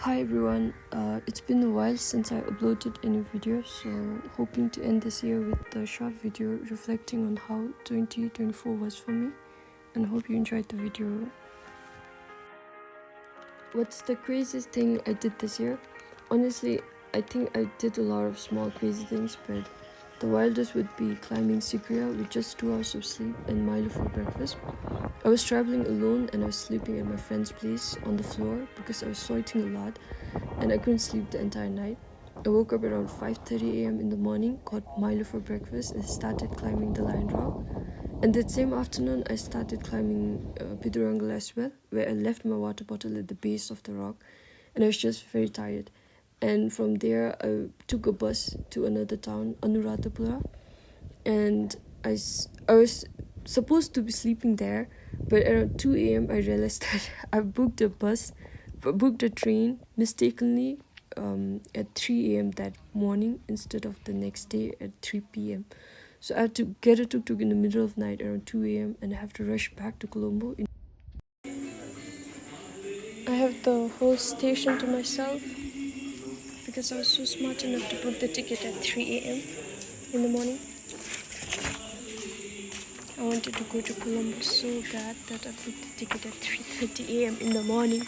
Hi everyone, it's been a while since I uploaded any video, so hoping to end this year with a short video reflecting on how 2024 was for me, and hope you enjoyed the video. What's the craziest thing I did this year? Honestly, I think I did a lot of small crazy things, but the wildest would be climbing Sigria with just 2 hours of sleep and Milo for breakfast. I was traveling alone and I was sleeping at my friend's place on the floor because I was sweating a lot and I couldn't sleep the entire night. I woke up around 5:30 a.m. in the morning, got Milo for breakfast and started climbing the Lion Rock. And that same afternoon, I started climbing Pidurangal as well, where I left my water bottle at the base of the rock and I was just very tired. And from there, I took a bus to another town, Anuradhapura, and I was supposed to be sleeping there, but around 2 a.m. I realized that I booked a train mistakenly at 3 a.m. that morning instead of the next day at 3 p.m. So I had to get a tuk-tuk in the middle of the night around 2 a.m. and I have to rush back to Colombo. I have the whole station to myself because I was so smart enough to book the ticket at 3 a.m. in the morning. I wanted to go to Colombo so bad that I booked the ticket at 3:30 a.m. in the morning.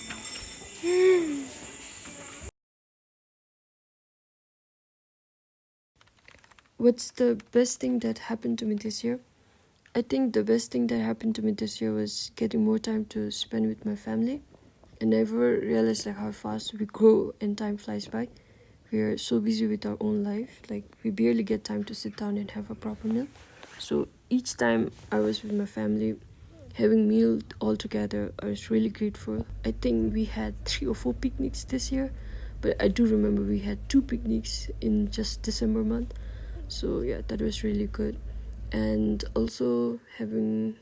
What's the best thing that happened to me this year? I think the best thing that happened to me this year was getting more time to spend with my family. I never realized how fast we grow and time flies by. We are so busy with our own life, we barely get time to sit down and have a proper meal. So each time I was with my family, having meal all together, I was really grateful. I think we had 3 or 4 picnics this year, but I do remember we had 2 picnics in just December month. So yeah, that was really good. And also getting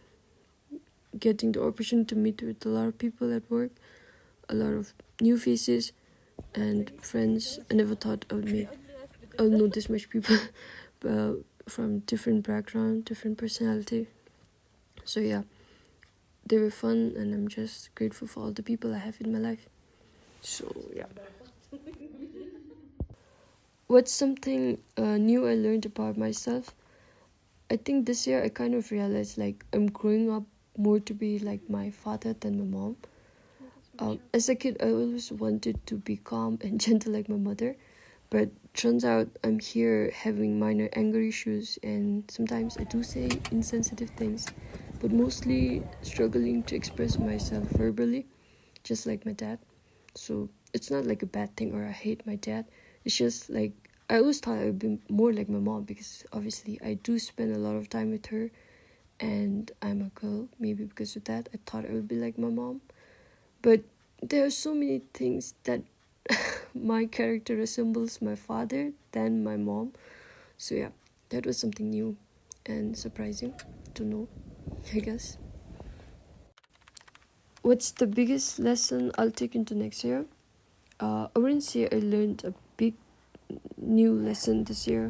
the opportunity to meet with a lot of people at work, a lot of new faces and friends. I never thought I would know this much people from different background, different personality. So yeah, they were fun and I'm just grateful for all the people I have in my life. So yeah. What's something new I learned about myself? I think this year I kind of realized I'm growing up more to be like my father than my mom. As a kid, I always wanted to be calm and gentle like my mother, but turns out I'm here having minor anger issues and sometimes I do say insensitive things, but mostly struggling to express myself verbally, just like my dad. So it's not like a bad thing or I hate my dad. It's just I always thought I would be more like my mom because obviously I do spend a lot of time with her and I'm a girl. Maybe because of that, I thought I would be like my mom. But there are so many things that my character resembles my father than my mom. So yeah, that was something new and surprising to know, I guess. What's the biggest lesson I'll take into next year? I wouldn't say I learned a big new lesson this year,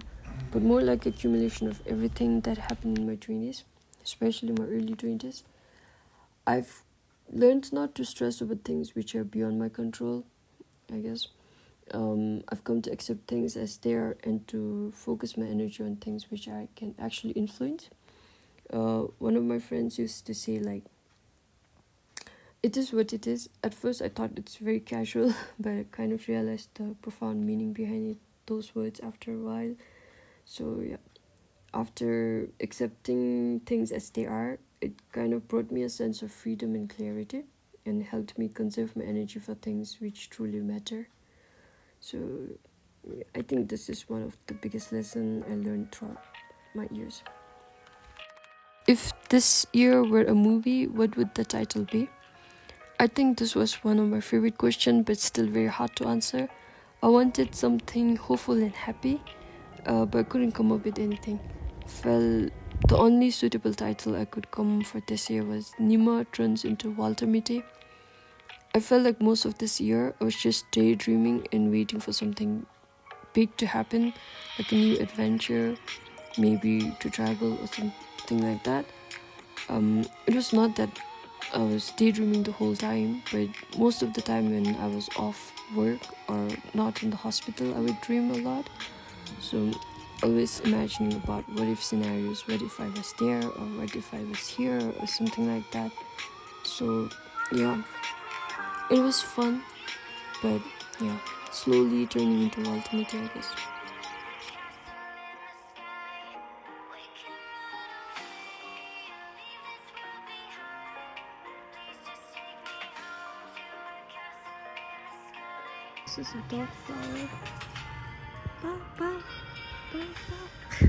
but more like accumulation of everything that happened in my 20s, especially my early 20s. I've learned not to stress over things which are beyond my control, I guess. I've come to accept things as they are and to focus my energy on things which I can actually influence. One of my friends used to say it is what it is. At first I thought it's very casual, but I kind of realized the profound meaning behind those words after a while. So yeah, after accepting things as they are, it kind of brought me a sense of freedom and clarity and helped me conserve my energy for things which truly matter. So I think this is one of the biggest lessons I learned throughout my years. If this year were a movie, what would the title be? I think this was one of my favorite questions, but still very hard to answer. I wanted something hopeful and happy, but couldn't come up with anything. Felt the only suitable title I could come for this year was Nima Turns into Walter Mitty. I felt like most of this year I was just daydreaming and waiting for something big to happen, like a new adventure, maybe to travel or something like that. It was not that I was daydreaming the whole time, but most of the time when I was off work or not in the hospital, I would dream a lot. So always imagining about what if scenarios, what if I was there or what if I was here or something like that. So yeah, it was fun, but yeah, slowly turning into ultimacy, I guess. This is a dog flower. Bow, bow, bow, bow.